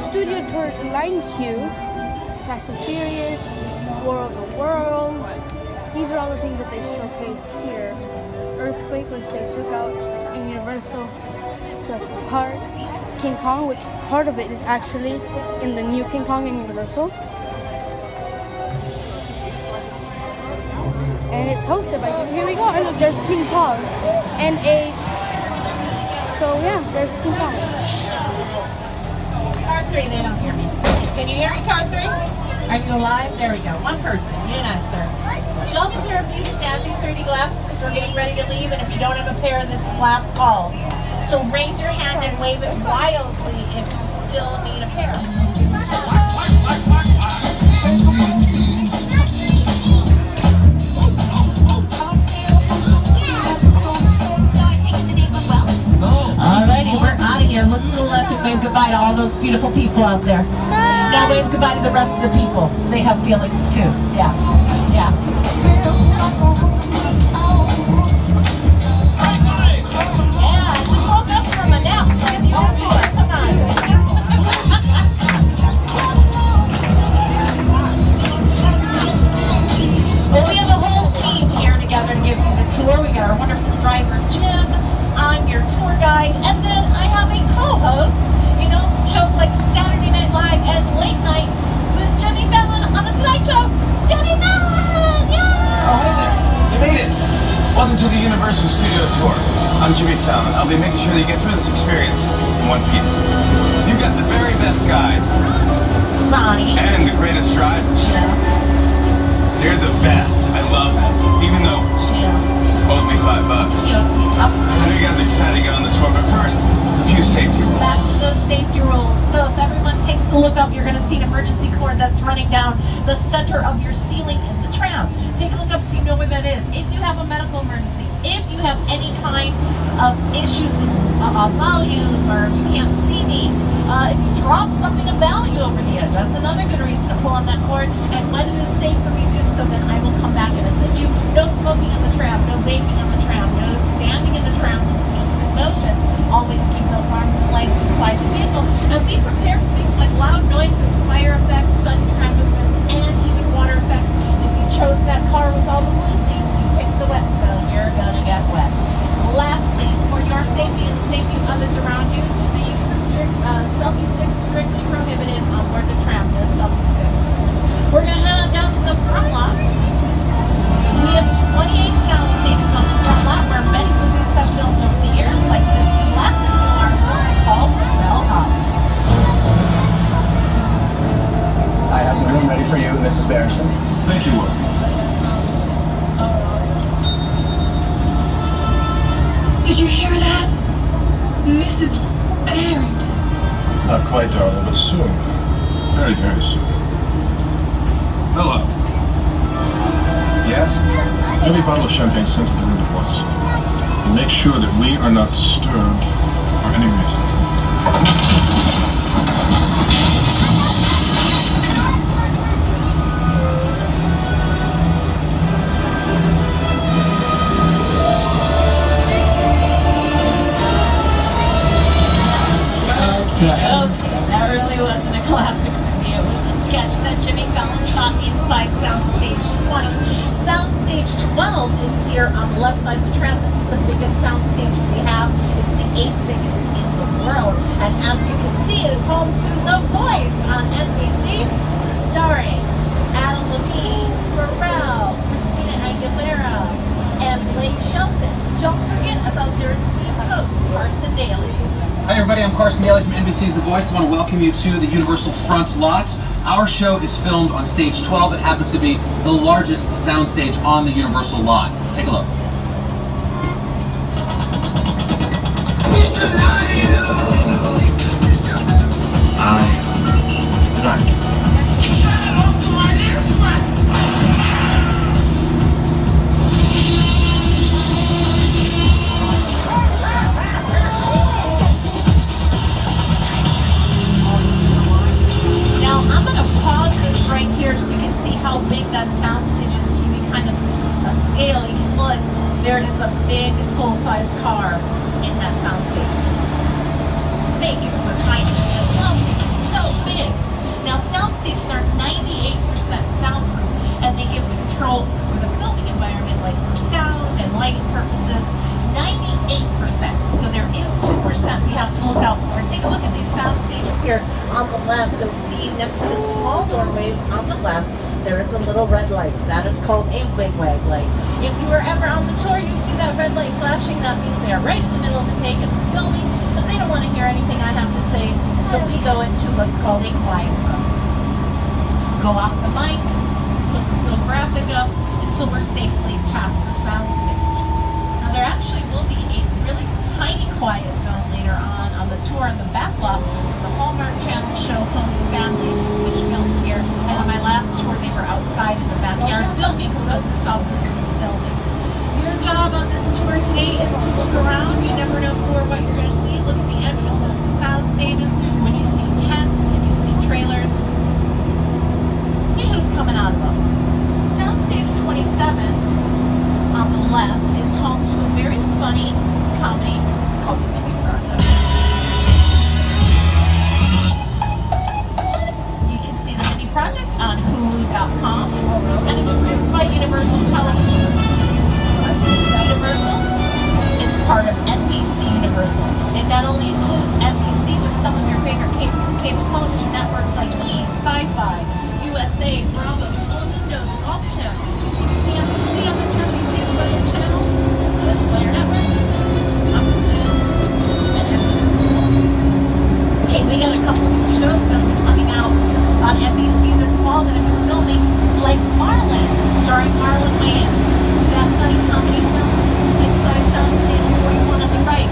studio tour Lion Q, Fast and Furious, War of the Worlds. These are all the things that they showcase here. Earthquake, which they took out in Universal, Jurassic Park, King Kong, which part of it is actually in the new King Kong in Universal. And it's hosted by, here we go, and look, there's King Kong. And so yeah, there's King Kong. Car 3, they don't hear me. Can you hear me, car 3? Are you alive? There we go. One person, you and I, sir. Would you help me pair of these snazzy 3D glasses because we're getting ready to leave, and if you don't have a pair, this is last call. So raise your hand and wave it wildly if you still need a pair. Alrighty, we're out of here. Look to the left and wave goodbye to all those beautiful people out there. Now wave goodbye to the rest of the people. They have feelings too. Yeah. Yeah. Well, we have a whole team here together to give you the tour. We got our wonderful driver, Jim. I'm your tour guide. And then I have a co-host, you know, shows like Saturday Night Live and Late Night with Jimmy Fallon on The Tonight Show. Jimmy Fallon! Yeah! Oh, hey there. You made it. Welcome to the Universal Studio Tour. I'm Jimmy Fallon. I'll be making sure that you get through this experience in one piece. You've got the very best guide. Ronnie. And the greatest driver. Jill. You're the best. I love that. Even though Jill. you owes me $5. Jill. I know you guys are excited to get on the tour, but first, a few safety rules. Back to those safety rules. So if everyone takes a look up, you're going to see an emergency cord that's running down the center of your ceiling in the tram. Take a look up so you know where that is. If you have a medical emergency, if you have any kind of issues with volume or you can't see me, if you drop something of value over the edge, that's another good reason to pull on that cord. And when it is safe for me to do so, then I will come back and assist you. No smoking in the tram, no vaping in the tram, no standing in the tram with wheels in motion. Always keep those arms and legs inside the vehicle. And be prepared for things like loud noises, fire effects, sudden tram movements, and even water effects. If you chose that car with all the blue seats, you picked the wet zone, you're gonna get wet. Lastly, for your safety and the safety of others around you, the use of selfie sticks strictly prohibited on board the tram. No selfie sticks. We're gonna head on down to the front lot. We have 28 sound stages on the front lot where many movies have filmed over the years, like this classic noir film called Bell Hotties. I have the room ready for you, Mrs. Barrington. Thank you, Will. Did you hear that? Mrs. Barrington. Not quite, darling, but soon. Very, very soon. Hello. Yes? Every bottle of champagne sent to the room at once. And make sure that we are not disturbed for any reason. Okay, that really wasn't a classic movie. It was a sketch that Jimmy Fallon shot inside Soundstage 20. Soundstage 12 is here on the left side of the tram. This is the biggest soundstage we have. It's the 8th biggest in the world. And as you can see, it's home to The Voice on NBC, starring Adam Levine, Pharrell, Christina Aguilera, and Blake Shelton. Don't forget about their esteemed host, Carson Daly. Hi everybody, I'm Carson Daly from NBC's The Voice. I want to welcome you to the Universal Front Lot. Our show is filmed on stage 12. It happens to be the largest soundstage on the Universal lot. Take a look. Now, I'm going to pause this right here so you can see how big that soundstage is to give you kind of a scale. You can look on the left, you'll see next to the small doorways on the left, there is a little red light. That is called a wigwag light. If you are ever on the tour, you see that red light flashing, that means they are right in the middle of the take and filming, but they don't want to hear anything I have to say, so we go into what's called a quiet zone. Go off the mic, put this little graphic up until we're safely past the soundstage. Now there actually will be a really tiny quiet zone later on the tour in the back lot for the Hallmark Channel show Home and Family, which films here. And on my last tour, they were outside in the backyard filming, so this office will be filming. Your job on this tour today is to look around. You never know what you're going to see. Look at the entrances to sound stages. When you see tents, when you see trailers, see who's coming out of them. Soundstage 27 on the left is home to a very funny comedy called The Menu Project. You can see The Menu Project on Hulu.com, and it's produced by Universal Television. Universal is part of NBC Universal. It not only includes NBC, but some of their favorite cable television networks like E!, Sci-Fi, USA, Bravo, Telemundo, Golf Channel, CNBC, MSNBC, the Weather Channel, the Square Network, and hey, we got a couple of shows that are coming out on NBC this fall that have been filming, like Marlon, starring Marlon Wayans. That funny comedy film inside Soundstage 41 on the right.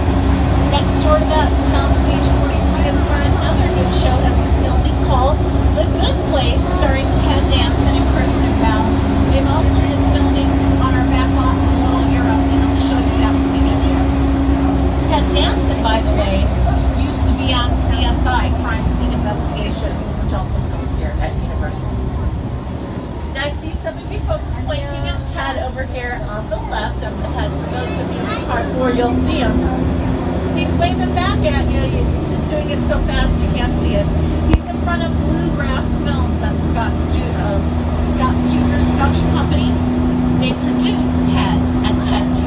Next door to that, Soundstage 43 is where another new show has been filming called The Good Place, starring Ted Danson and Kristen Bell. They've also been filming on our back lot in Little Europe, and I'll show you that when we get here. Ted Danson, by the way, used to be on CSI, Crime Scene Investigation, which also films here at Universal. Now I see some of you folks pointing at Ted over here on the left. As for those of you in part 4, you'll see him. He's waving back at you. He's just doing it so fast you can't see it. He's in front of Bluegrass Films at Scott Studer's production company. They produced Ted and Ted 2.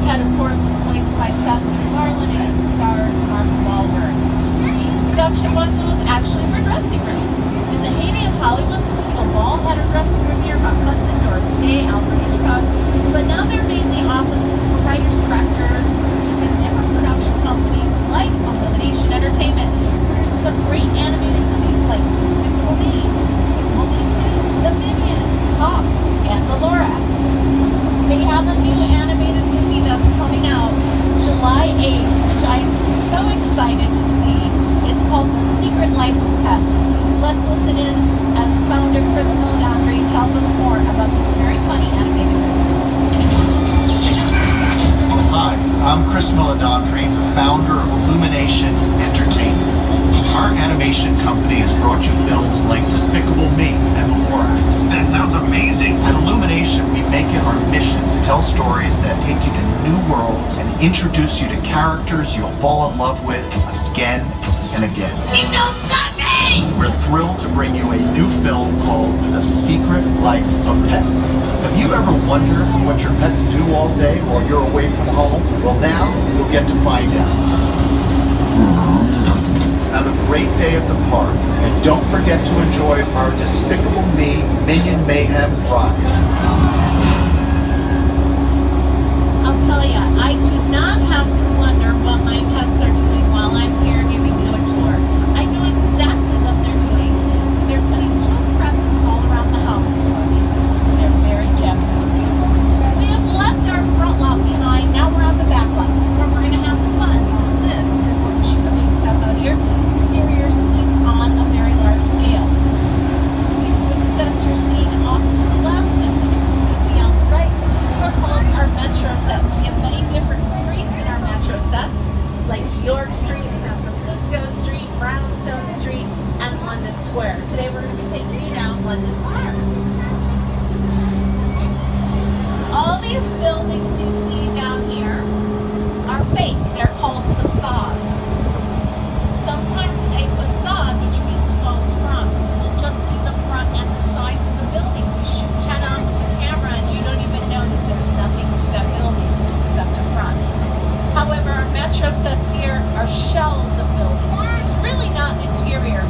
Ted, of course, was voiced by Seth MacFarlane and starred Mark Wahlberg. These production bungalows actually were dressing rooms. In the heyday of Hollywood, Lucille Ball had her dressing room here, Buck Hudson, Doris Day, Alfred Hitchcock, but now they're mainly offices for writers, directors, producers, and different production companies like Illumination Entertainment, producers of great animated movies like Despicable Me, Despicable Me 2, The Minions, Hawk, and The Lorax. They have a new animated movie that's coming out July 8th, which I am so excited to see. It's called The Secret Life of Pets. Let's listen in as founder Chris Meledandri tells us more about this very funny animated movie. Hi, I'm Chris Meledandri, the founder of Illumination Entertainment. Our animation company has brought you films like Despicable Me and The Lorax. That sounds amazing! At Illumination, we make it our mission to tell stories that take you to new worlds and introduce you to characters you'll fall in love with again and again. We're thrilled to bring you a new film called The Secret Life of Pets. Have you ever wondered what your pets do all day while you're away from home? Well, now you'll get to find out. Have a great day at the park, and don't forget to enjoy our Despicable Me Minion Mayhem ride. I'll tell you, I do not have to wonder what my pets are doing while I'm here giving you a tour. I know exactly what they're doing. They're putting little presents all around the house for me. They're very generous. We have left our front lot behind. Now we're on the back lot. This is where we're going to have the fun. Because this is where we shoot the big stuff out here. Exterior scenes on a very large scale. These big sets you're seeing off to the left and which you see on the right are called our metro sets. We have many different streets in our metro sets, like York Street, San Francisco Street, Brownstone Street, and London Square. Today we're going to be taking you down London Square. All these buildings you see down here are fake. They're called facades. Sometimes a facade, which means false front, will just be the front and the sides of the building. You shoot head on with the camera and you don't even know that there's nothing to that building except the front. However, our metro sets here are shells of buildings. So there's really not an interior.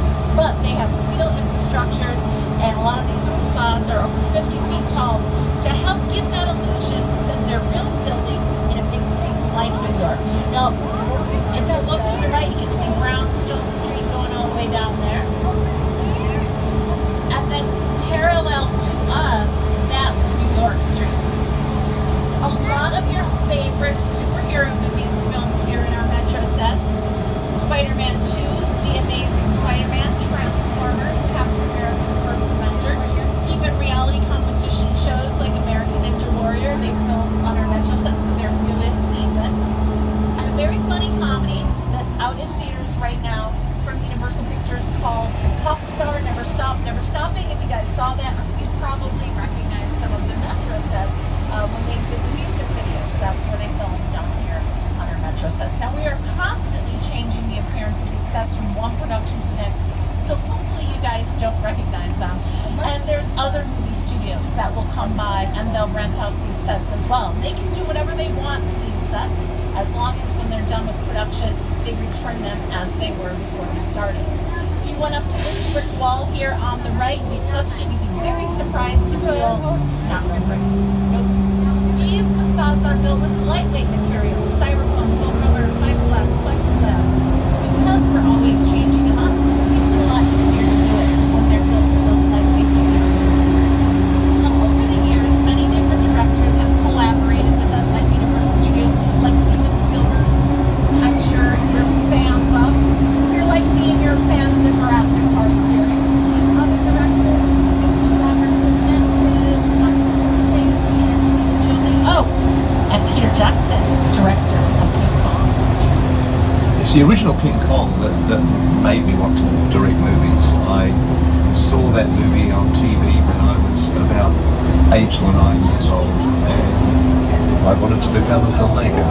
Never Stopping. If you guys saw that, you probably recognize some of the Metro sets when they did the music videos. That's where they filmed down here on our Metro sets. Now we are constantly changing the appearance of these sets from one production to the next, so hopefully you guys don't recognize them. And there's other movie studios that will come by and they'll rent out these sets as well. They can do whatever they want to these sets as long as when they're done with production, they return them as they were before we started. If you went up to this brick wall here on the right and you touched it, you'd be very surprised to feel it's not real brick. Nope. These facades are built with lightweight materials, styrofoam, foam rubber, fiberglass, plexiglass. Because we're always changing them up, it makes it a lot easier to do it when they're built with those lightweight materials. So over the years, many different directors have collaborated with us at Universal Studios, like Steven Spielberg. I'm sure you're fans of. If you're like me and you're a fan of the Jurassic Park series, other directors, Robert Zemeckis, Martin Scorsese, oh, and Peter Jackson, director of King Kong. It's the original King Kong that made me want to direct movies. I saw that movie on TV when I was about 8 or 9 years old, and I wanted to become a filmmaker.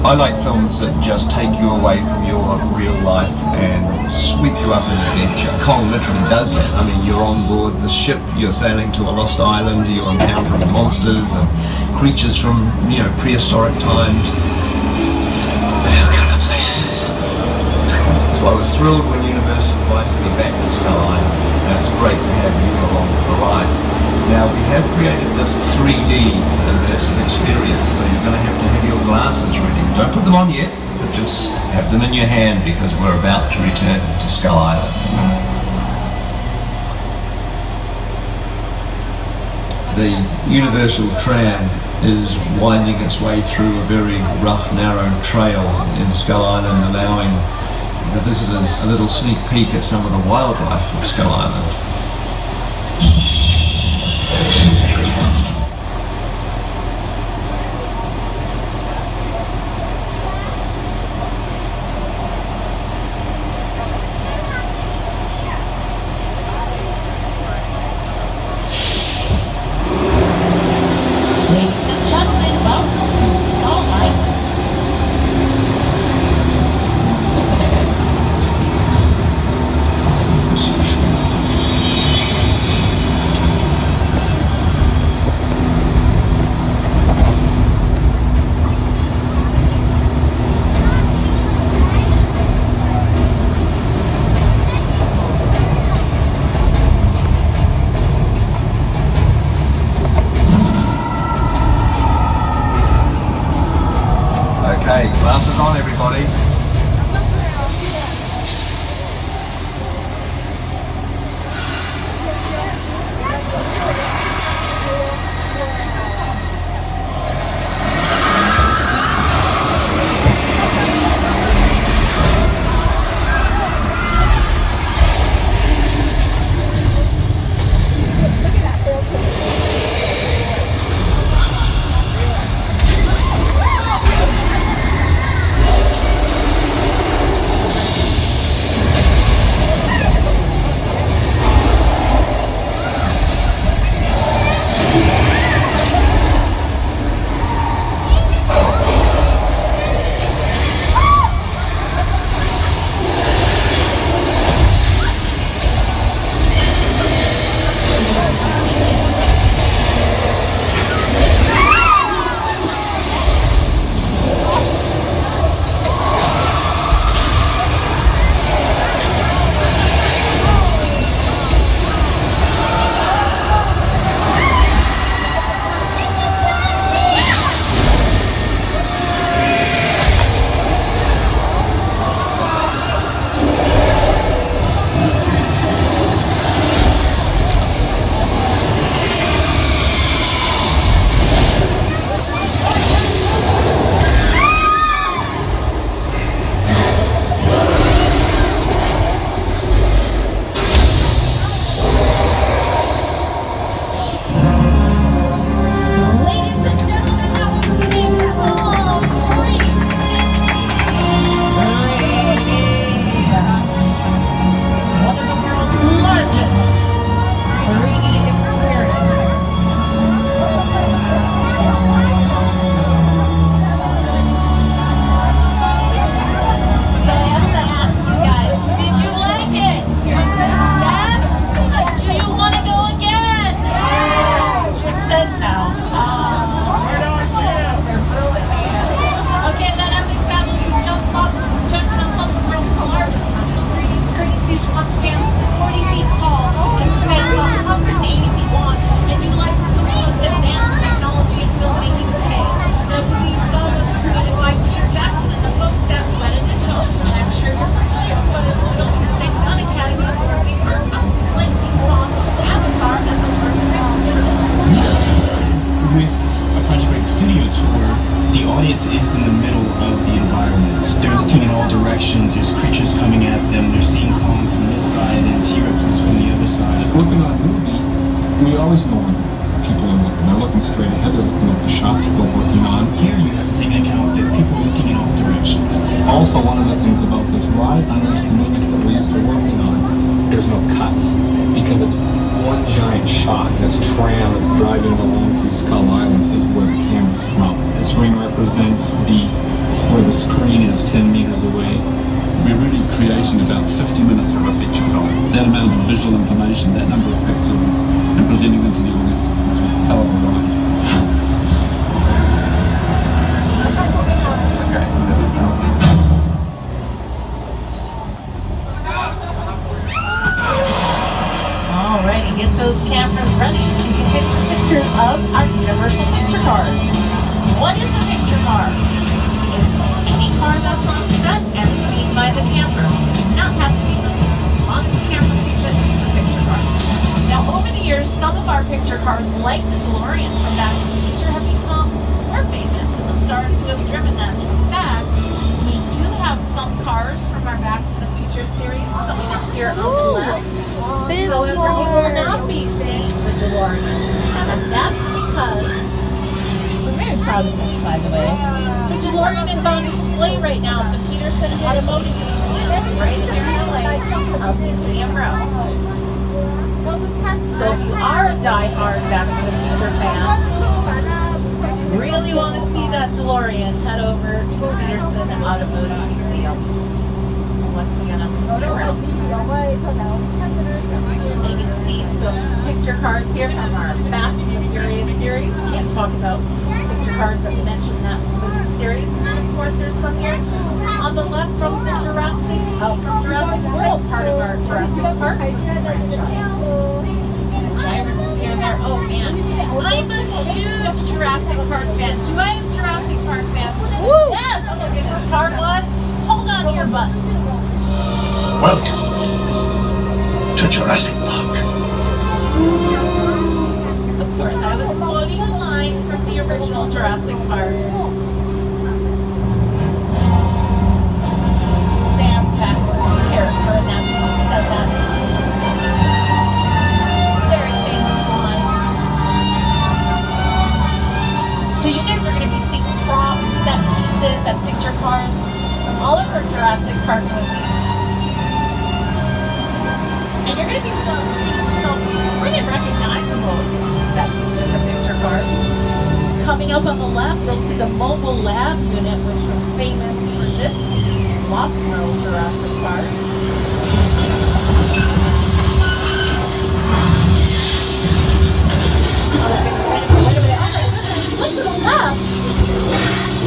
I like films that just take you away from your real life and sweep you up in adventure. Kong literally does that. I mean, you're on board the ship, you're sailing to a lost island, you're encountering monsters and creatures from, prehistoric times. So I was thrilled when Universal invited me back to Skull Island, and it's great to have you along for the ride. Now, we have created this 3D immersive experience, so you're going to have your glasses ready. Don't put them on yet, but just have them in your hand because we're about to return to Skull Island. The Universal tram is winding its way through a very rough, narrow trail in Skull Island, allowing the visitors a little sneak peek at some of the wildlife of Skull Island. Ladies and gentlemen, welcome to Skull Island. because it's one giant shot. This tram that's driving along through Skull Island is where the camera's from. This ring represents where the screen is 10 meters away. We're really creating about 50 minutes of a feature film. That amount of visual information, that number of pixels, and presenting them to the audience, it's a hell of a ride. Alrighty, get those cameras ready so you can take some pictures of our Universal picture cards. What is a picture card? It's any car that's on set and seen by the camera. Not have to be moved. As long as the camera sees it, it's a picture card. Now, over the years, some of our picture cars, like the DeLorean from Back to the Future, have become more famous, and the stars who have driven them. In fact, we do have some cars from our Back to the Future series coming up here on the left. However, you will not be seeing the DeLorean, and that's because we're very proud of this, by the way. The DeLorean is on display right now at the Peterson Automotive Museum, right here in LA, up Museum Row. So if you are a die-hard Back to the Future fan, really want to see that DeLorean, head over to the Peterson Automotive Museum. Once again, I'm Museum Row. And you can see some picture cards here from our Fast and Furious series. Can't talk about picture cards that mention that movie series. And then, of course, there's some here on the left from the Jurassic World part of our Jurassic Park franchise. Gyrosphere there. Oh man, I'm a huge Jurassic Park fan. Do I have Jurassic Park fans? Woo! Yes! Look at this card one. Hold on to your butts. Welcome to Jurassic Park. Of course, I was quoting a line from the original Jurassic Park. Sam Jackson's character in that movie said that very famous line. So you guys are going to be seeing props, set pieces, and picture cards from all of our Jurassic Park movies. And you're going to be seeing some really recognizable set pieces of picture cards. Coming up on the left, you'll see the mobile lab unit, which was famous for this Lost World Jurassic Park. Look to the left.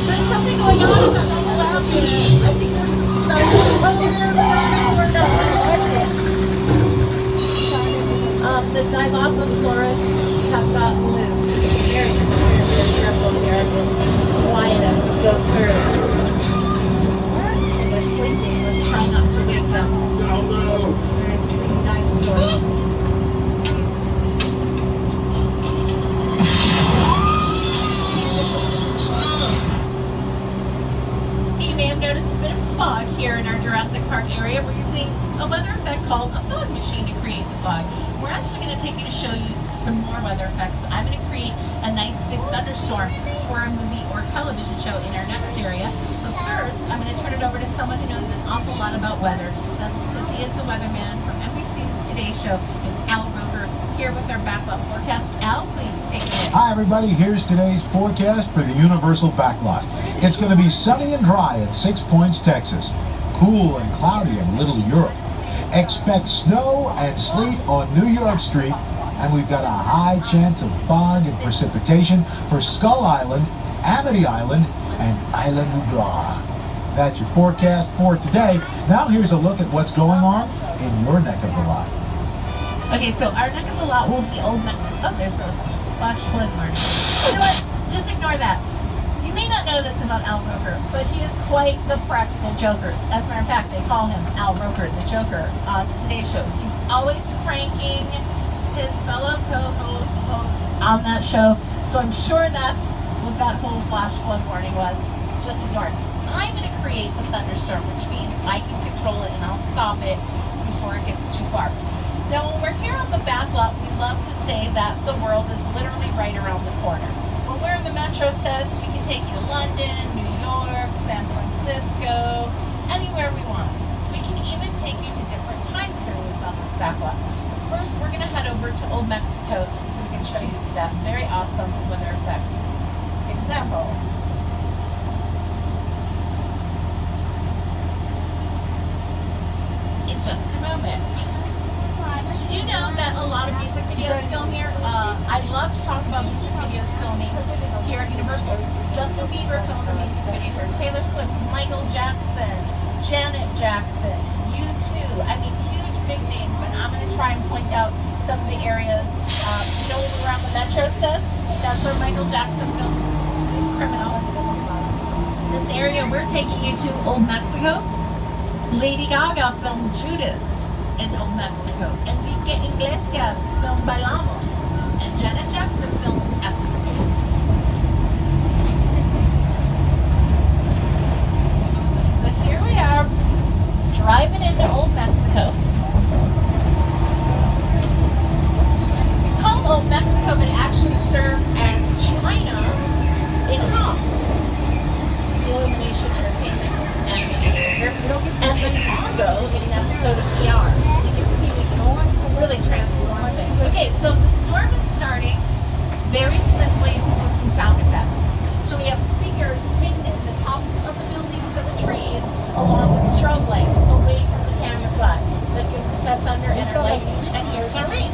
There's something going on in that mobile lab unit. I think there's the Dilophosaurus have got loose. Very, very careful here. Quiet as we go through. And they're sleeping. Let's try not to wake them. Very sleepy dinosaurs. You may have noticed a bit of fog here in our Jurassic Park area. We're using a weather effect called a fog machine to create the fog. We're actually going to take you to show you some more weather effects. I'm going to create a nice big thunderstorm for a movie or television show in our next area. But first, I'm going to turn it over to someone who knows an awful lot about weather. That's because he is the weatherman from NBC's Today Show. It's Al Roker here with our backlot forecast. Al, please take it away. Hi everybody, here's today's forecast for the Universal Backlot. It's going to be sunny and dry at 6 Points, Texas. Cool and cloudy in Little Europe. Expect snow and sleet on New York Street, and we've got a high chance of fog and precipitation for Skull Island, Amity Island, and Isla Nublar. That's your forecast for today. Now here's a look at what's going on in your neck of the lot. Okay, so our neck of the lot will be Old Mexico. Oh, there's a flash flood warning. You know what? Just ignore that. You may not know this about Al Roker, but he is quite the practical joker. As a matter of fact, they call him Al Roker, the Joker, on the Today Show. He's always pranking his fellow co-hosts on that show. So I'm sure that's what that whole flash flood warning was. Just ignore it. I'm going to create the thunderstorm, which means I can control it and I'll stop it before it gets too far. Now, when we're here on the backlot, we love to say that the world is literally right around the corner. When we're in the metro sets, we can take you to London, New York, San Francisco, anywhere we want. We can even take you to different time periods on this backlot. to Old Mexico so we can show you that very awesome weather effects example. In just a moment. Did you know that a lot of music videos film here? I love to talk about music videos filming here at Universal. Justin Bieber filmed a music video here. Taylor Swift, Michael Jackson, Janet Jackson, U2. I mean, huge big names. And I'm going to try and point out some of the areas. You know around the Metro says? That's where Michael Jackson filmed Smooth Criminal. This area we're taking you to, Old Mexico. Lady Gaga filmed Judas in Old Mexico. Enrique Iglesias filmed Bailamos. And Janet Jackson filmed Escapade. So here we are, driving into Old Mexico. It's called Old Mexico, but it actually served as China in Hong. The Illumination Entertainment and the Congo in an episode of PR. You can see we can really transform things. Okay, so the storm is starting very simply with some sound effects. So we have speakers hidden in the tops of the buildings and the trees, along with strobe lights away from the camera side. That gives us that thunder and our lightning. And here's our rain.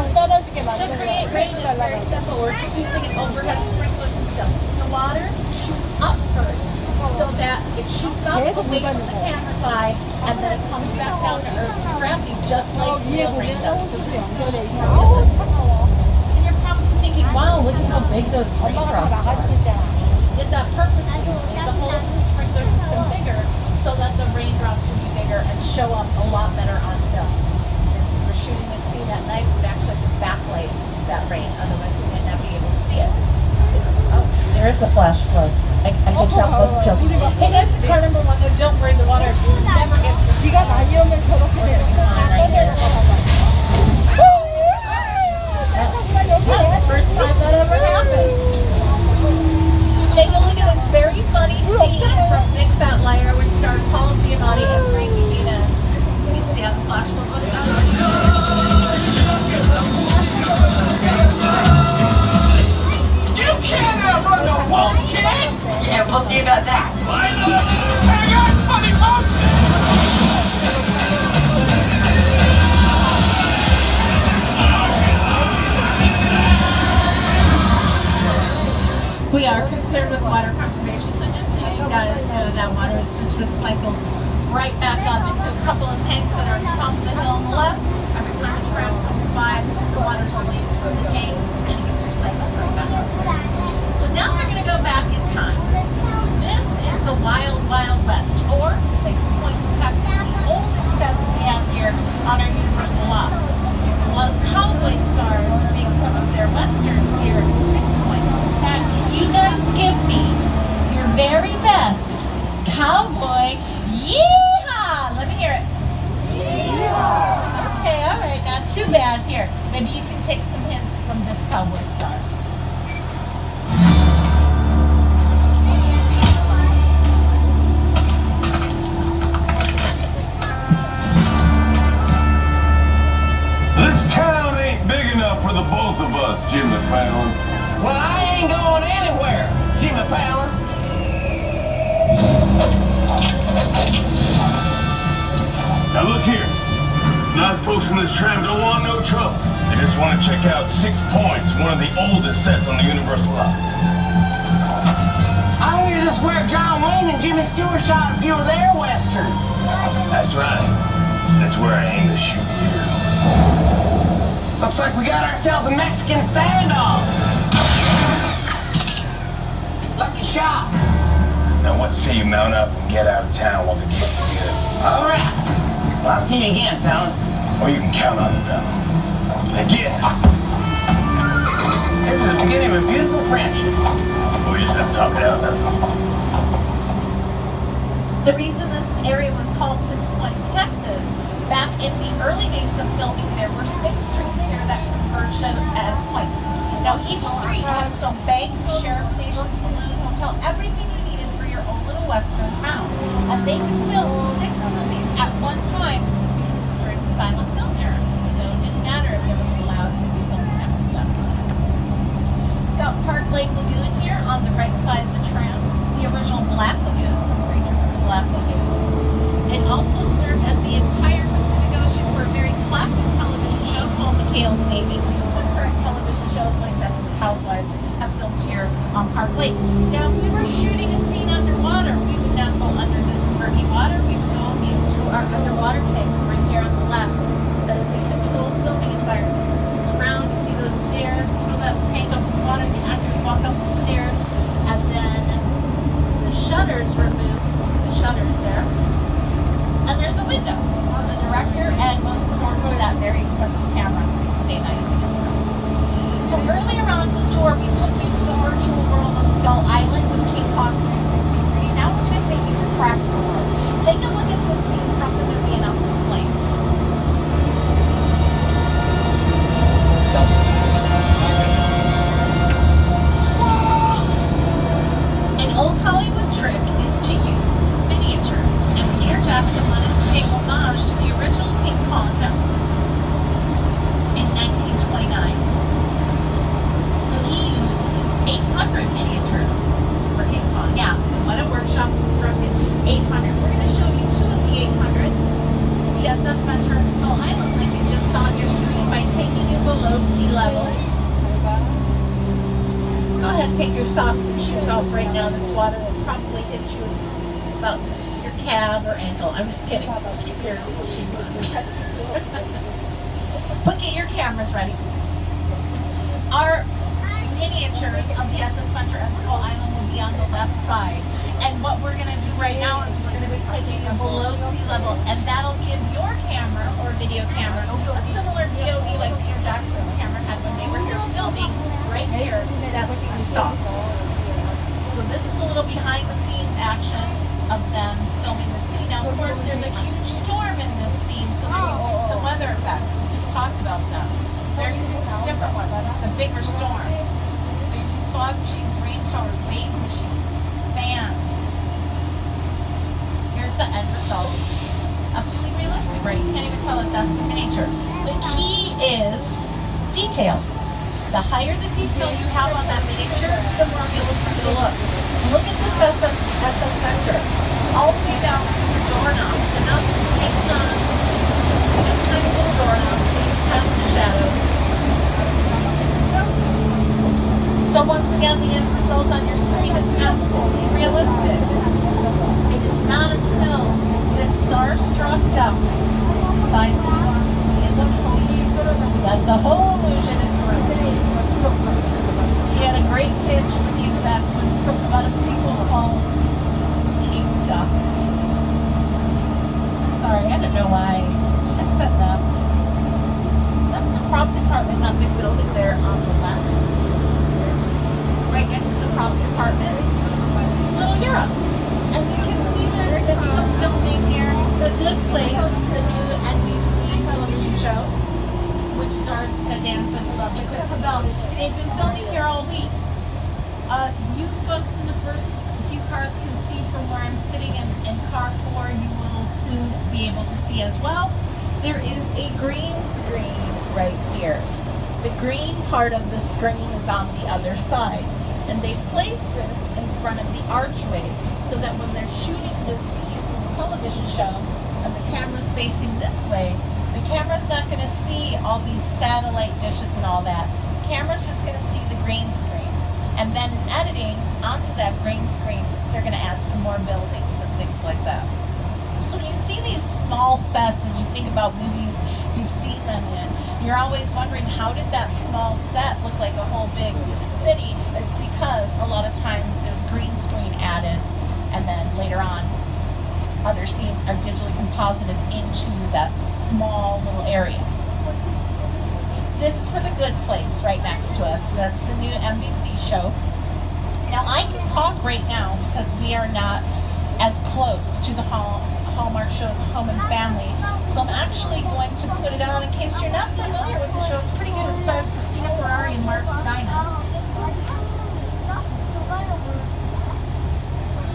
To create rain is very simple. We're just using an overhead sprinkler system. The water shoots up first, so that it shoots up away from the camera side, and then it comes back down to earth with gravity, just like real rain does. So this is really and you're probably thinking, wow, look at how big those raindrops are. Did that purposely to make the whole sprinkler system bigger, so that the raindrops would be bigger and show up a lot better on film. If we were shooting this scene at night, we would actually backlight that rain, otherwise we might not be able to see it. Oh, there is a flash flood. I guess that was just. Hey, that's car number 1. No, don't worry, the water never gets to the right here. That's the first time that ever happened. Take a look at this very funny scene from Big Fat Liar, which stars Paul Giamatti and Frankie Muniz. You can see how the flash flood goes down. You can't outrun the wall, kid! Yeah, we'll see about that. Hang on, funny folks! We are concerned with water conservation, so just so you guys know, that water is just recycled right back up into a couple of tanks that are on the top of the hill on the left. Every time a tram comes by, the water's released from the tanks and it gets recycled right back up. So now we're going to go back in time. This is the Wild Wild West, or 6 Points, Texas, the oldest sets we have here on our Universal lot. A lot of cowboy stars make some of their westerns here at 6 Points. In fact, you guys give me your very best cowboy yeehaw! Let me hear it. Yeehaw! Okay, alright, not too bad. Here, maybe you can take some hints from this cowboy star. This town ain't big enough for the both of us, Jimmy Fallon. Well, I ain't going anywhere, Jimmy Fallon. Now look here. Nice folks in this tram don't want no trouble. They just want to check out 6 Points, one of the oldest sets on the Universal lot. I hear this is where John Wayne and Jimmy Stewart shot a few of their westerns. That's right. That's where I aim to shoot you. Looks like we got ourselves a Mexican standoff. Lucky shot. Now what say you mount up and get out of town while the kids are good? All right. Well, I'll see you again, Fallon. Or you can count on it, Fallon. Again. This is the beginning of a beautiful friendship. We just have to talk it out, that's all. The reason this area was called 6 Points, Texas, back in the early days of filming, there were 6 streets here that converged at a point. Now, each street had its own bank, sheriff station, saloon, hotel, everything you needed for your own little western town. And they could film 6 movies at one time because it was during the silent film era. So it didn't matter if it was loud SS Ventura and Skull Island, like you just saw on your screen, by taking you below sea level. Go ahead, take your socks and shoes off right now. This water will probably hit you about your calf or ankle. I'm just kidding. Keep your shoes on. But get your cameras ready. Our miniatures of the SS Ventura and Skull Island will be on the left side. And what we're going to do right now is we're going to be taking you below sea level, and that'll give your camera or video camera a similar POV like Peter Jackson's camera had when they were here filming right here, that scene you saw. So this is a little behind the scenes action of them filming the scene. Now, of course, there's a huge storm in this scene, so they're using some weather effects. We just talked about them. They're using some different ones. It's a bigger storm. They're using fog machines, rain towers, wave machines, fans. Here's the end result. Absolutely realistic, right? You can't even tell if that's a miniature. The key is detail. The higher the detail you have on that miniature, the more realistic it'll look. Look at this SS Ventura. All the way down to the doorknob. The knob takes on this tiny little doorknob, takes past the shadow. So once again, the end result on your screen is absolutely realistic. It is not until this star-struck duck decides he wants to be in the movie that the whole illusion is ruined. He had a great pitch for the execs about a sequel called King Duck. Sorry, I don't know why I said that. That's the prop department, that big building there on the left. Right next to the prop department, Little Europe. And you can see there's been some filming here. The Good Place, the new NBC television show, which stars Ted Danson and Isabel. They've been filming here all week. You folks in the first few cars can see from where I'm sitting in car 4. You will soon be able to see as well. There is a green screen right here. The green part of the screen is on the other side. And they place this in front of the archway so that when they're shooting the scenes from the television show and the camera's facing this way, the camera's not going to see all these satellite dishes and all that. The camera's just going to see the green screen. And then in editing onto that green screen, they're going to add some more buildings and things like that. So when you see these small sets and you think about movies you've seen them in, you're always wondering, how did that small set look like a whole big city? It's because a lot of times there's green screen added, and then later on other scenes are digitally composited into that small little area. This is for The Good Place right next to us. That's the new NBC show. Now I can talk right now because we are not as close to the Hallmark shows Home and Family. So I'm actually going to put it on in case you're not familiar with the show. It's pretty good. It stars Christina Ferrari and Mark Steinitz.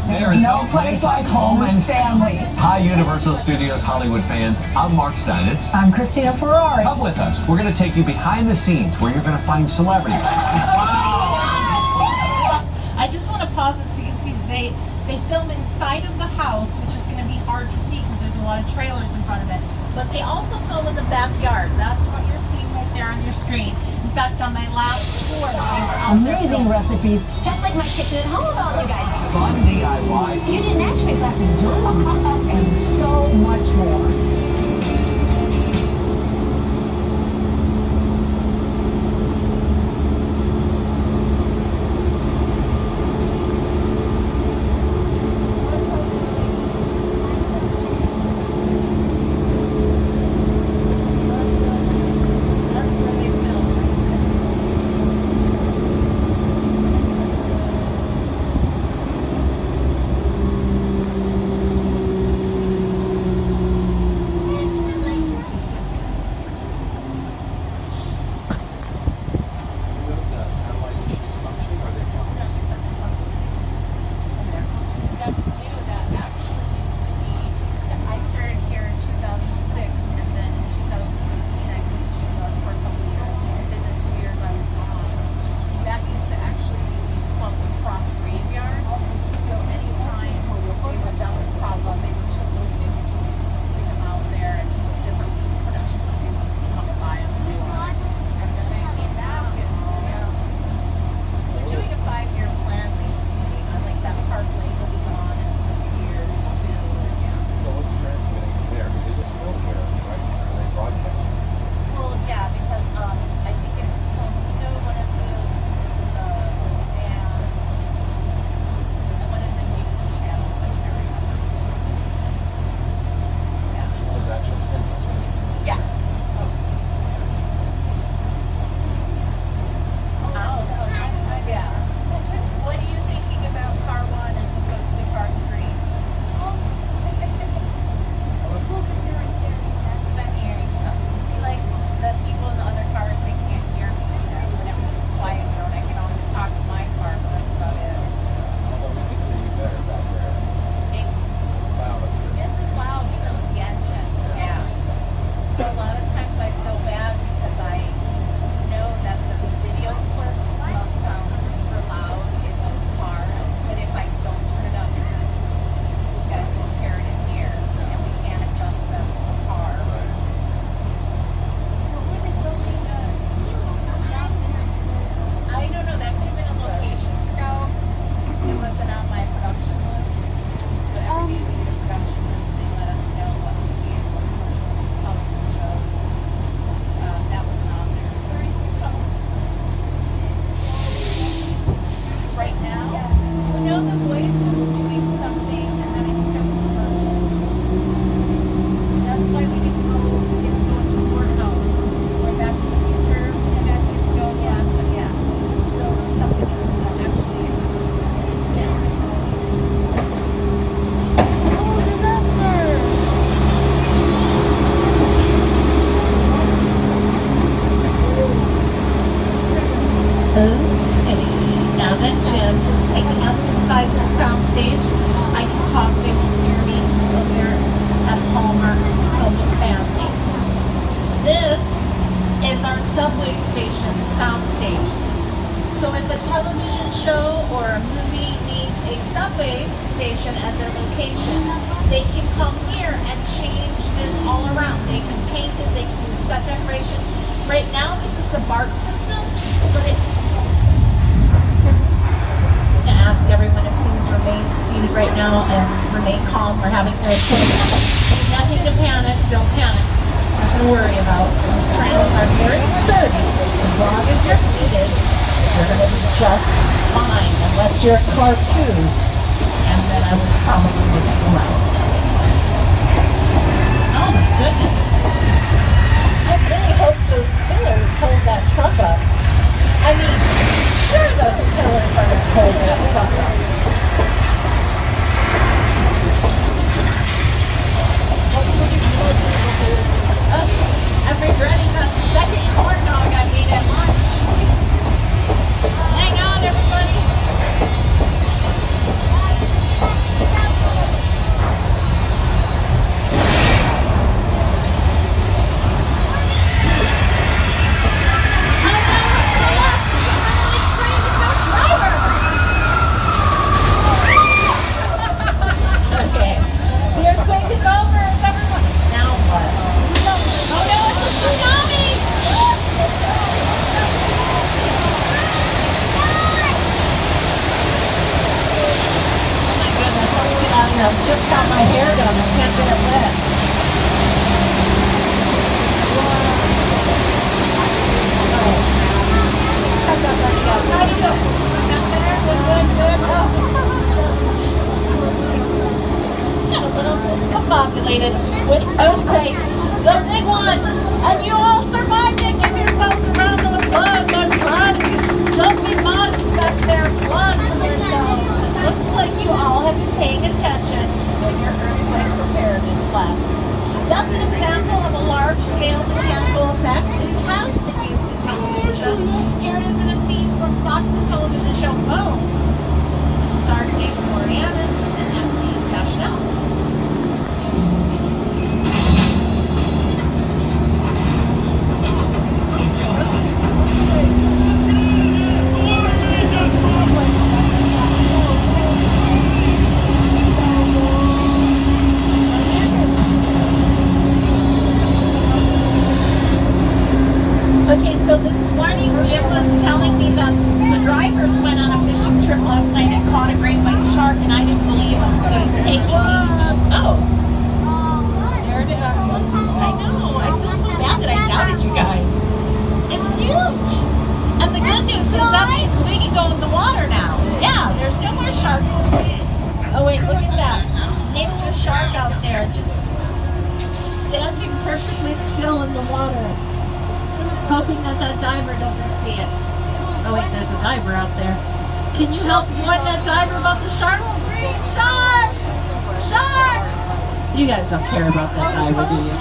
There's no place like Home and Family. Hi, Universal Studios Hollywood fans. I'm Mark Steinitz. I'm Christina Ferrari. Come with us. We're going to take you behind the scenes where you're going to find celebrities. I just want to pause it so you can see they film inside of the house, which is going to be hard to see because there's a lot of trailers in front of it. But they also film in the backyard. That's what you're seeing right there on your screen. In fact, on my last tour, amazing recipes, just like my kitchen at home with all you guys. Fun DIYs. You didn't actually have to do it, and so much more. and it's taking us inside the soundstage. I can talk, they can hear me over there at Hallmark's Film Family. This is our subway station soundstage. So if a television show or a movie needs a subway station as their location, they can come here and change this all around. They can paint it, they can use set decoration. Right now this is the BART system, but I'm going to ask everyone to please remain seated right now and remain calm. We're having earthquake. Nothing to panic, don't panic. Nothing to worry about. These trams are very sturdy. As long as you're seated, you're going to be just fine, unless you're a cartoon, and then I would probably move you around. Oh my goodness. I really hope those pillars hold that truck up. I mean, sure those pillars are going to hold that truck up. I'm regretting that second corn dog I ate at lunch. Hang on, everybody. Okay. The earthquake is over. Is everyone? Now what? Oh no, it's a tsunami! I've just got my hair done. I can't get it wet. How do you go? Good. Got a little discombobulated with earthquake. The big one. And you all survived it. Give yourselves a round of applause. I'm proud of you. Don't be modest back there. Applaud for yourselves. It looks like you all have been paying attention when your earthquake preparedness class. That's an example of a large-scale mechanical effect. It has been used in television. Here it is in a scene from Fox's television show Bones, which starred David Boreanaz and Emily Deschanel. Okay, so this morning Jim was telling me that the drivers went on a fishing trip last night and caught a great white shark, and I didn't believe him, so he's taking me to... Oh. There it is. I know. I feel so bad that I doubted you guys. It's huge. And the good news is that means we can go in the water now. Yeah, there's no more sharks. Oh wait, look at that. Nature shark out there just standing perfectly still in the water. Hoping that diver doesn't see it. Oh wait, there's a diver out there. Can you help warn that diver about the shark? Scream, shark! Shark! You guys don't care about that diver, do you?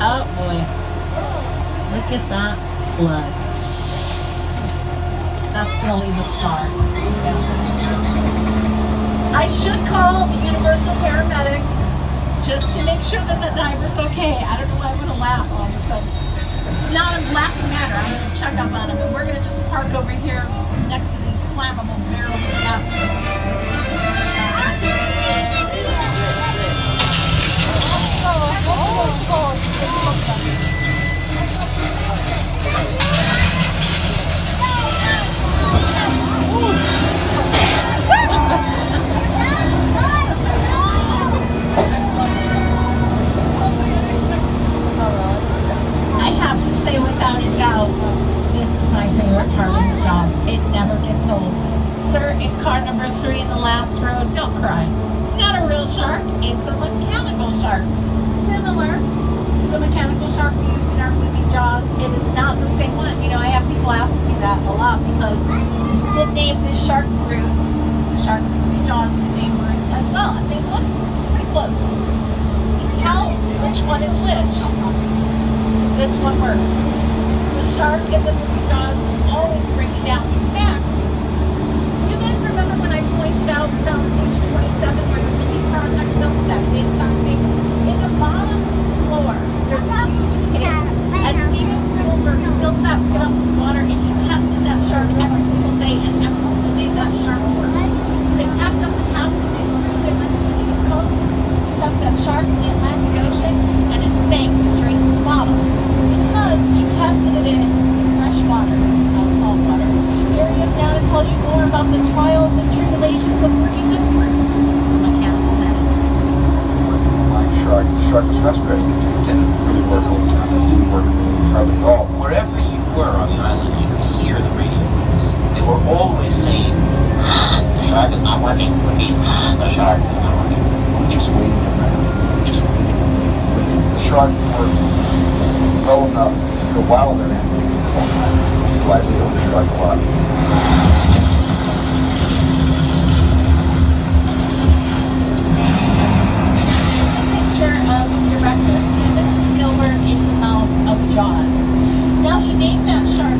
Oh boy. Look at that blood. That's gonna leave a scar. I should call the Universal paramedics just to make sure that the diver's okay. I don't know why I'm gonna laugh all of a sudden. It's not a laughing matter. I'm going to check up on him, and we're going to just park over here next to these flammable barrels of gasoline. I have to say without a doubt, this is my favorite part of the job. It never gets old. Sir, in car number 3 in the last row, don't cry. It's not a real shark, it's a mechanical shark. Similar to the mechanical shark we use in our movie Jaws, it is not the same one. You know, I have people ask me that a lot because we did name this shark Bruce. The shark in the movie Jaws is named Bruce as well. And they look pretty close. You can tell which one is which. This one works. The shark in the movie Jaws is always bringing down. In fact, do you about Soundstage 27 where the movie project films that big soundstage. In the bottom floor, there's a huge pit. And Steven Spielberg filled that pit up with water and he tested that shark every single day, and every single day that shark worked. So they packed up the cast and they went to the East Coast, stuck that shark in the Atlantic Ocean, and it sank straight to the bottom. Because he tested it in fresh water, not salt water. Here he is now to tell you more about the trials and tribulations of working with Bruce, Mechanical Menace. The shark was frustrating. It didn't really work all the time. It didn't work hardly at all. Wherever you were on the island, you could hear the radio waves. They were always saying, the shark is not working. Repeat, the shark is not working. We just waited around. We just waited. The shark worked well enough for a while there and things the whole time. So I waited on the shark a lot. Of director Steven Spielberg in the mouth of Jaws. Now he named that shark.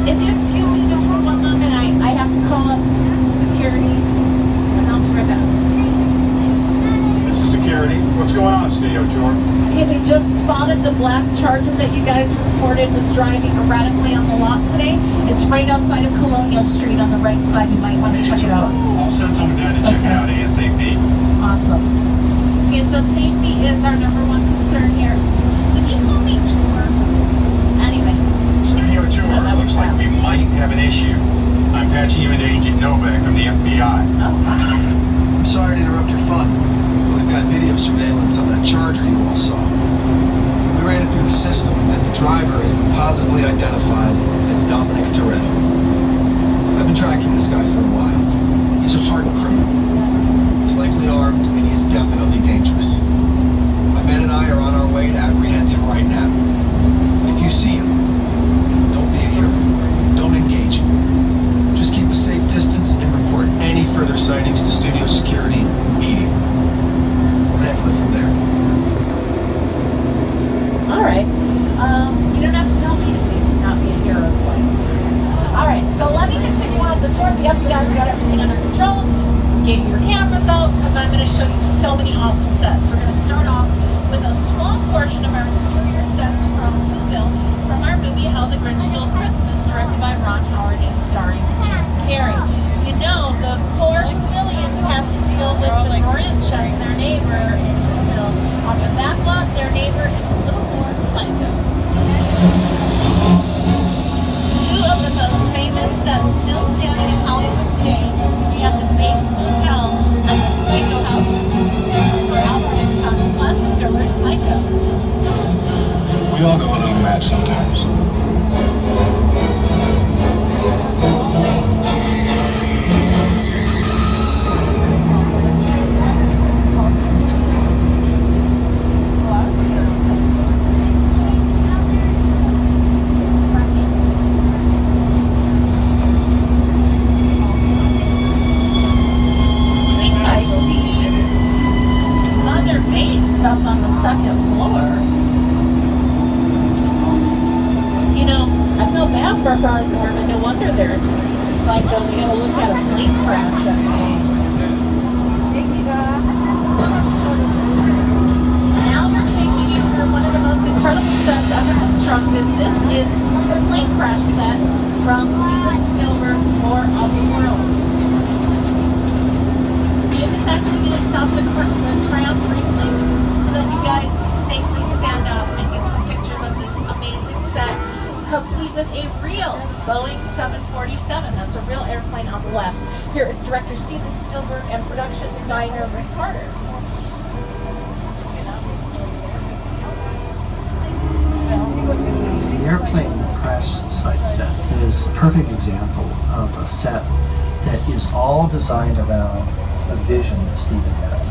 If you excuse me just for one moment, I have to call up security and I'll be right back. This is security. What's going on, Studio Tour? If you just spotted the black Charger that you guys reported was driving erratically on the lot today, it's right outside of Colonial Street on the right side. You might want to check it out. I'll send someone down to check it out ASAP. Awesome. Okay, so safety is our #1 concern here. Did you call me Tour? Anyway. Studio Tour, looks like we might have an issue. I'm patching you into Agent Novak from the FBI. I'm sorry to interrupt your fun. We've got video surveillance on that Charger you all saw. We ran it through the system, and the driver has been positively identified as Dominic Toretto. I've been tracking this guy for a while. He's a hardened criminal. He's likely armed, and he's definitely dangerous. My men and I are on our way to apprehend him right now. If you see him, don't be a hero. Don't engage him. Just keep a safe distance and report any further sightings to studio security immediately. We'll handle it from there. Alright. You don't have to tell me to not be a hero twice. Alright, so let me continue on the tour. The FBI's got everything under control. Get your cameras out because I'm going to show you so many awesome sets. We're going to start off with a small portion of our exterior sets from Whoville, from our movie How the Grinch Stole Christmas, directed by Ron Howard and starring Jim Carrey. You know, the poor Whovillians have to deal with the Grinch as their neighbor in Whoville. On the back lot, their neighbor is a little more psycho. Two of the most famous sets still standing in Hollywood today. We have the Bates Motel and the Psycho House. For Alfred Hitchcock's classic thriller Psycho. We all go a little mad sometimes. Up on the second floor. You know, I feel bad for Garth Norman. No wonder they're psycho. They gotta look at a plane crash every day. Now we're taking you through one of the most incredible sets ever constructed. This is the plane crash set from Steven Spielberg's War of the Worlds. Jim is actually going to stop the tram briefly so that you guys can safely stand up and get some pictures of this amazing set, complete with a real Boeing 747. That's a real airplane on the left. Here is director Steven Spielberg and production designer Rick Carter. The airplane crash site set is a perfect example of a set that is all designed around a vision that Steven had.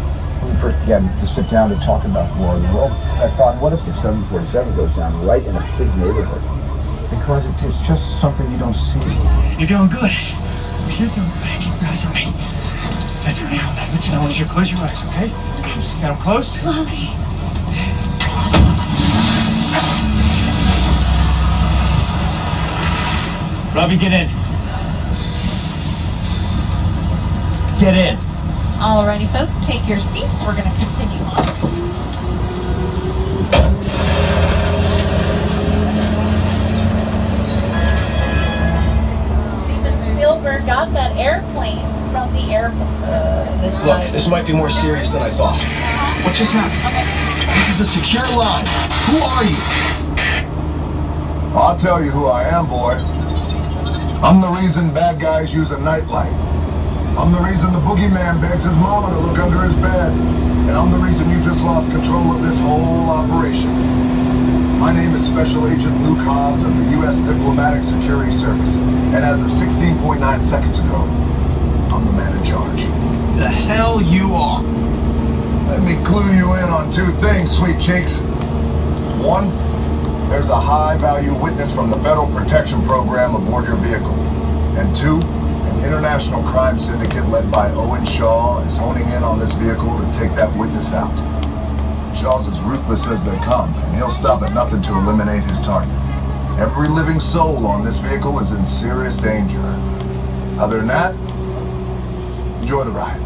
When we first began to sit down to talk about War of the World, I thought, what if the 747 goes down right in a big neighborhood? Because it's just something you don't see. You're doing good. You're doing good. Keep your eyes on me. Listen, listen, I want you to close your eyes, okay? Got them closed? Robbie, get in. Get in. Alrighty, folks, take your seats. We're going to continue on. Spielberg got that airplane from the airport. Look, this might be more serious than I thought. What just happened? This is a secure line. Who are you? I'll tell you who I am, boy. I'm the reason bad guys use a nightlight. I'm the reason the boogeyman begs his mama to look under his bed. And I'm the reason you just lost control of this whole operation. My name is Special Agent Luke Hobbs of the U.S. Diplomatic Security Service. And as of 16.9 seconds ago, I'm the man in charge. The hell you are. Let me clue you in on two things, sweet cheeks. One, there's a high-value witness from the Federal Protection Program aboard your vehicle. And two, an international crime syndicate led by Owen Shaw is honing in on this vehicle to take that witness out. Shaw's as ruthless as they come, and he'll stop at nothing to eliminate his target. Every living soul on this vehicle is in serious danger. Other than that, enjoy the ride.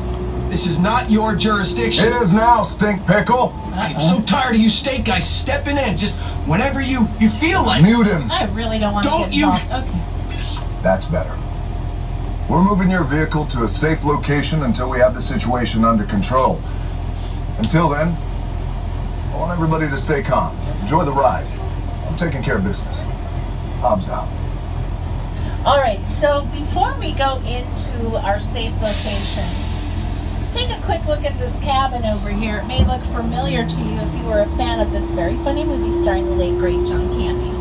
This is not your jurisdiction. It is now, stink pickle. I'm so tired of you state guys stepping in just whenever you feel like. Mute him. I really don't want to get involved. Okay. That's better. We're moving your vehicle to a safe location until we have the situation under control. Until then, I want everybody to stay calm. Enjoy the ride. I'm taking care of business. Hobbs out. All right, so before we go into our safe location, take a quick look at this cabin over here. It may look familiar to you if you were a fan of this very funny movie starring the late, great John Candy.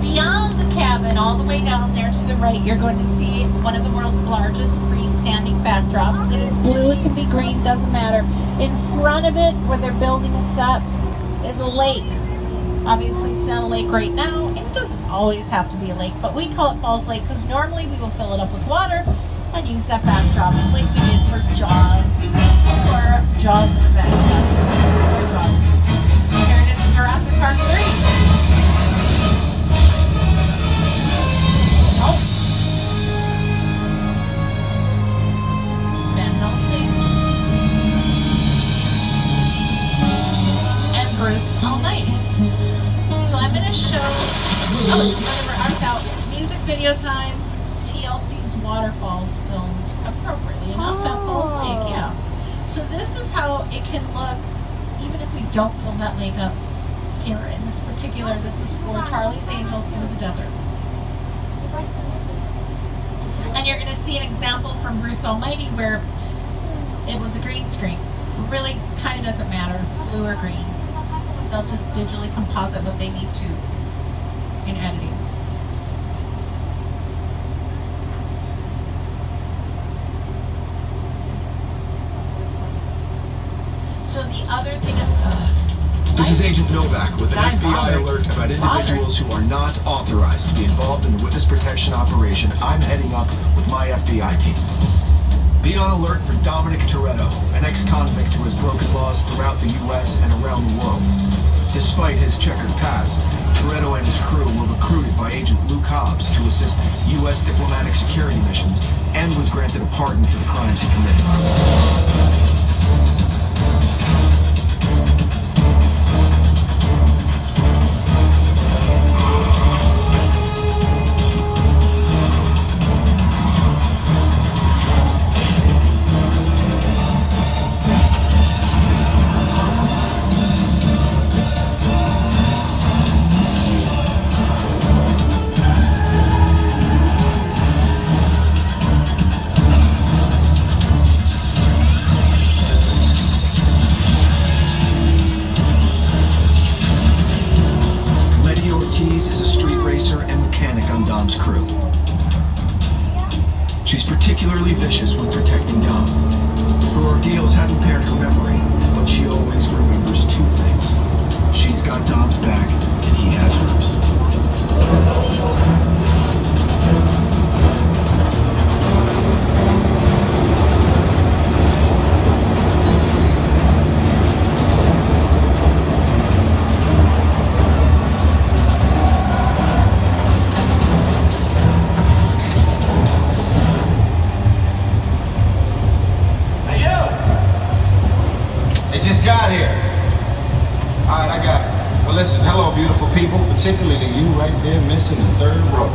Beyond the cabin, all the way down there to the right, you're going to see one of the world's largest freestanding backdrops. It is blue, it can be green, doesn't matter. In front of it, where they're building a set, is a lake. Obviously, it's not a lake right now. It doesn't always have to be a lake, but we call it Falls Lake because normally we will fill it up with water and use that backdrop like we did for Jaws or Jaws Adventure. Here it is in Jurassic Park 3. Bruce Almighty. So I'm going to show, music video time, TLC's Waterfalls filmed appropriately enough at Falls Lake, yeah. So this is how it can look, even if we don't film that lake up here. In this particular, this is for Charlie's Angels, it was a desert. And you're going to see an example from Bruce Almighty where it was a green screen. It really kind of doesn't matter, blue or green. They'll just digitally composite what they need to in editing. So the other thing This is Agent Novak with an FBI alert about individuals who are not authorized to be involved in the witness protection operation I'm heading up with my FBI team. Be on alert for Dominic Toretto, an ex-convict who has broken laws throughout the U.S. and around the world. Despite his checkered past, Toretto and his crew were recruited by Agent Luke Hobbs to assist U.S. diplomatic security missions and was granted a pardon for the crimes he committed. Crew. She's particularly vicious when protecting Dom. Her ordeals have impaired her memory, but she always remembers two things. She's got Dom's back, and he has hers. particularly you right there missing the third row.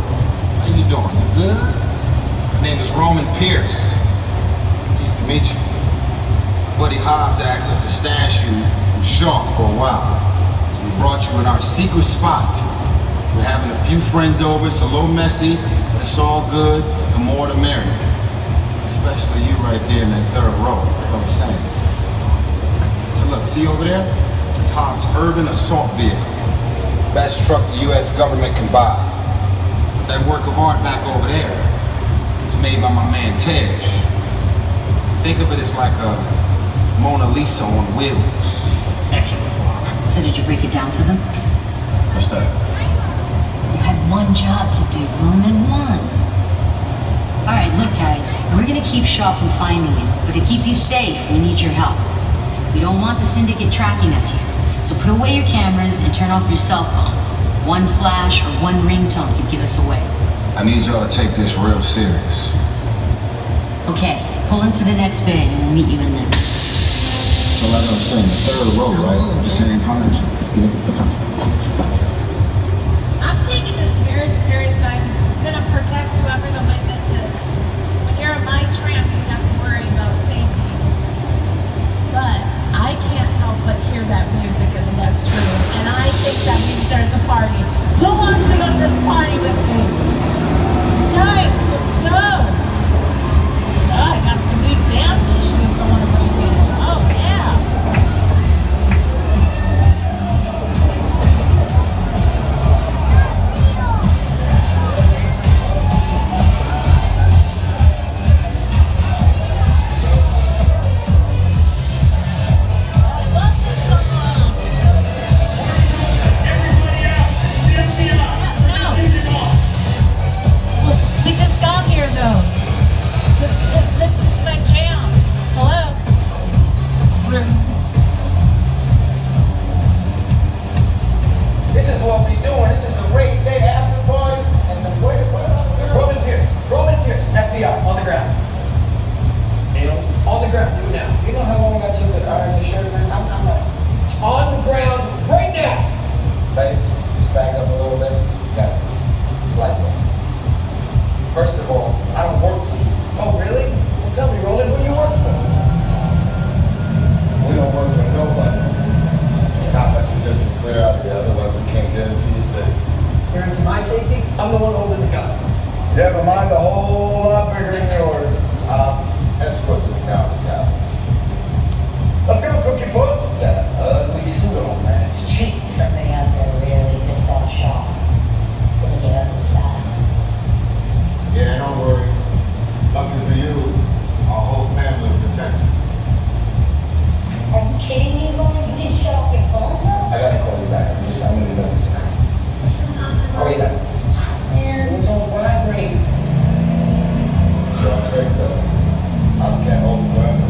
How you doing? You good? My name is Roman Pierce. Pleased to meet you. Buddy Hobbs asked us to stash you from Shaw for a while. So we brought you in our secret spot. We're having a few friends over. It's a little messy, but it's all good. The more the merrier. Especially you right there in that third row, like I was saying. So look, see over there? It's Hobbs' urban assault vehicle. Best truck the U.S. government can buy. But that work of art back over there was made by my man Tej. Think of it as like a Mona Lisa on wheels. Extra. So did you break it down to them? What's that? You had one job to do, Roman, one. All right, look guys, we're gonna keep Shaw from finding you, but to keep you safe, we need your help. We don't want the syndicate tracking us here. So put away your cameras and turn off your cell phones. One flash or one ringtone could give us away. I need y'all to take this real serious. Okay, pull into the next bay and we'll meet you in there. So like I was saying, the third row, right? You're saying behind you. I'm taking this very serious. I'm gonna protect whoever the witness is. When you're on my tram, you have to worry about safety. But I can't help but hear that music in the next room, and I think that means there's a party. Who wants to go to this party with me? Guys, let's go! Oh, I got some new dancing shoes I want to bring in. Oh, yeah! We just got here though. This is my jam. Hello? This is what we doing. This is the race day after party. And the Roman Pierce, FBI, on the ground. On the ground, do it now. You know how long I took to iron this shirt, man? I'm not. On the ground, right now. Baby, just back up a little bit. Got it. It's like that. First of all, I don't work for you. Oh, really? Well, tell me, Roland, who you work for? We don't work for nobody. Not my suggestion, clear out of here, otherwise we can't guarantee you safe. Guarantee my safety? I'm the one holding the gun. Yeah, but mine's a whole lot bigger than yours. Escort this guy out. Let's go, Cookie Puss. Got an ugly suit on, man. It's cheap. Somebody out there really pissed off Shaw. It's gonna get ugly fast. Yeah, don't worry. Lucky for you, our whole family protects you. Are you kidding me, Roman? You didn't shut off your phone? I gotta call you back. I'm gonna know this guy. Call you back. It was on vibrate. Shaw traced us. House can't hold him forever.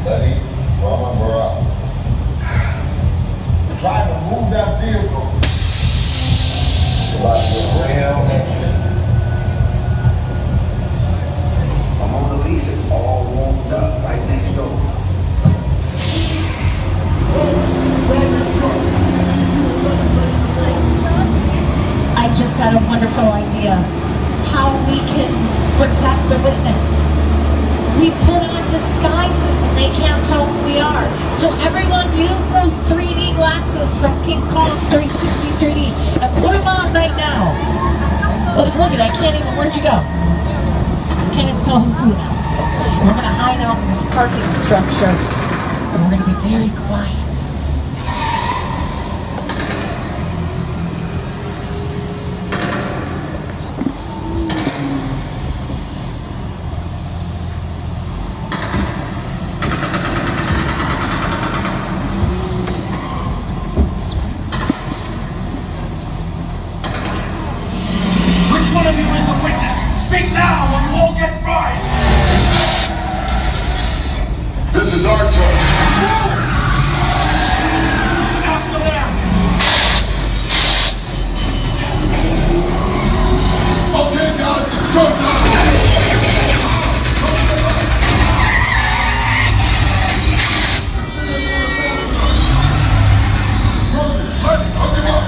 Letty, Roman, we're out. Try to move that vehicle. It's about to get real interesting. My Mona Lisa's all warmed up right next door. I just had a wonderful idea how we can protect the witness. We put on disguises and they can't tell who we are. So everyone use those 3D glasses from King Kong 360 3D and put them on right now. Look at it, I can't even, where'd you go? I can't even tell who's who now. We're gonna hide out in this parking structure and we're gonna be very quiet. Which one of you is the witness? Speak now or you all get fried! This is our turn. After them! Okay, guys, it's showtime! Hook him up!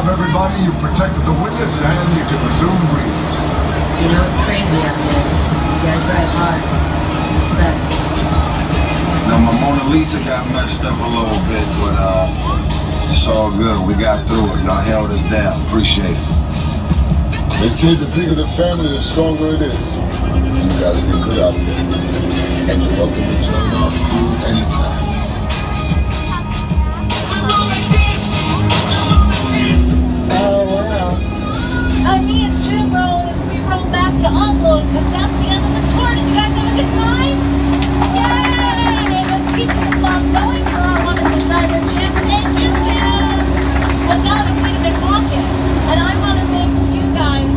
time, everybody. You've protected the witness, and you can resume breathing. You know, it's crazy out there. You guys ride hard. Respect. Now, my Mona Lisa got messed up a little bit, but it's all good. We got through it. Y'all held us down. Appreciate it. They say the bigger the family, the stronger it is. You guys did good out there. And you're welcome to join our crew anytime. Oh, wow. Me and Jim roll as we roll back to Oslo, because that's the end of the tour. Did you guys have a good time? Yay! Let's keep the vlog going for our wonderful driver, Jim. Thank you, Jim. Without him, we'd have been walking. And I want to thank you guys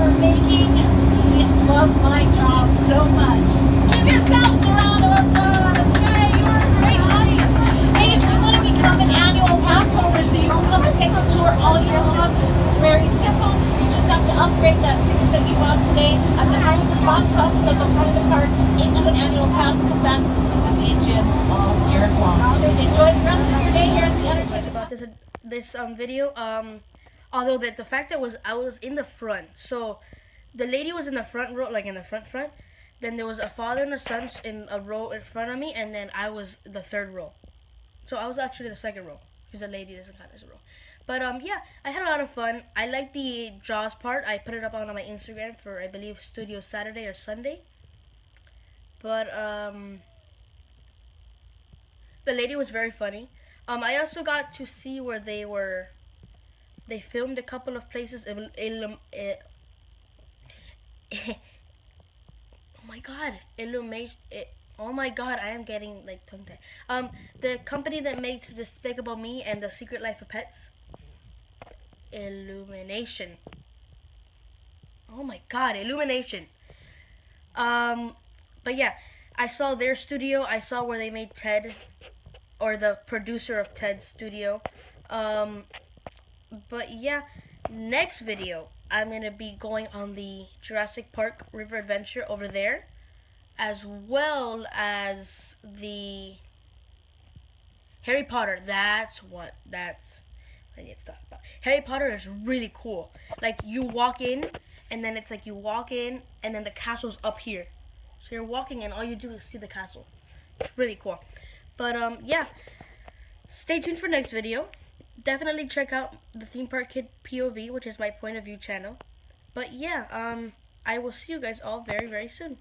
for making me love my job so much. Give yourselves a round of applause. Yay, you are a great audience. Hey, if you want to become an annual pass holder so you can come and take a tour all year long, it's very simple. You just have to upgrade that ticket that you bought today at the box office at the front of the cart into an annual pass. Come back and visit me and Jim all year long. Enjoy the rest of your day here at the Entertainment. About this video, although the fact that I was in the front, so the lady was in the front row, like in the front, then there was a father and a son in a row in front of me, and then I was the third row. So I was actually the second row, because the lady doesn't count as a row. But yeah, I had a lot of fun. I liked the Jaws part. I put it up on my Instagram for, I believe, Studio Saturday or Sunday. But the lady was very funny. I also got to see where they filmed a couple of places. Oh my god, oh my god, I am getting like tongue-tied. The company that makes Despicable Me and The Secret Life of Pets, Illumination. Oh my god, Illumination. But yeah, I saw their studio. I saw where they made Ted, or the producer of Ted's studio. But yeah, next video I'm gonna be going on the Jurassic Park River Adventure over there, as well as the Harry Potter. I need to talk about. Harry Potter is really cool. Like, you walk in, and then it's like you walk in, and then the castle's up here. So you're walking, and all you do is see the castle. It's really cool. But yeah, stay tuned for next video. Definitely check out the Theme Park Kid POV, which is my point of view channel. But yeah, I will see you guys all very, very soon.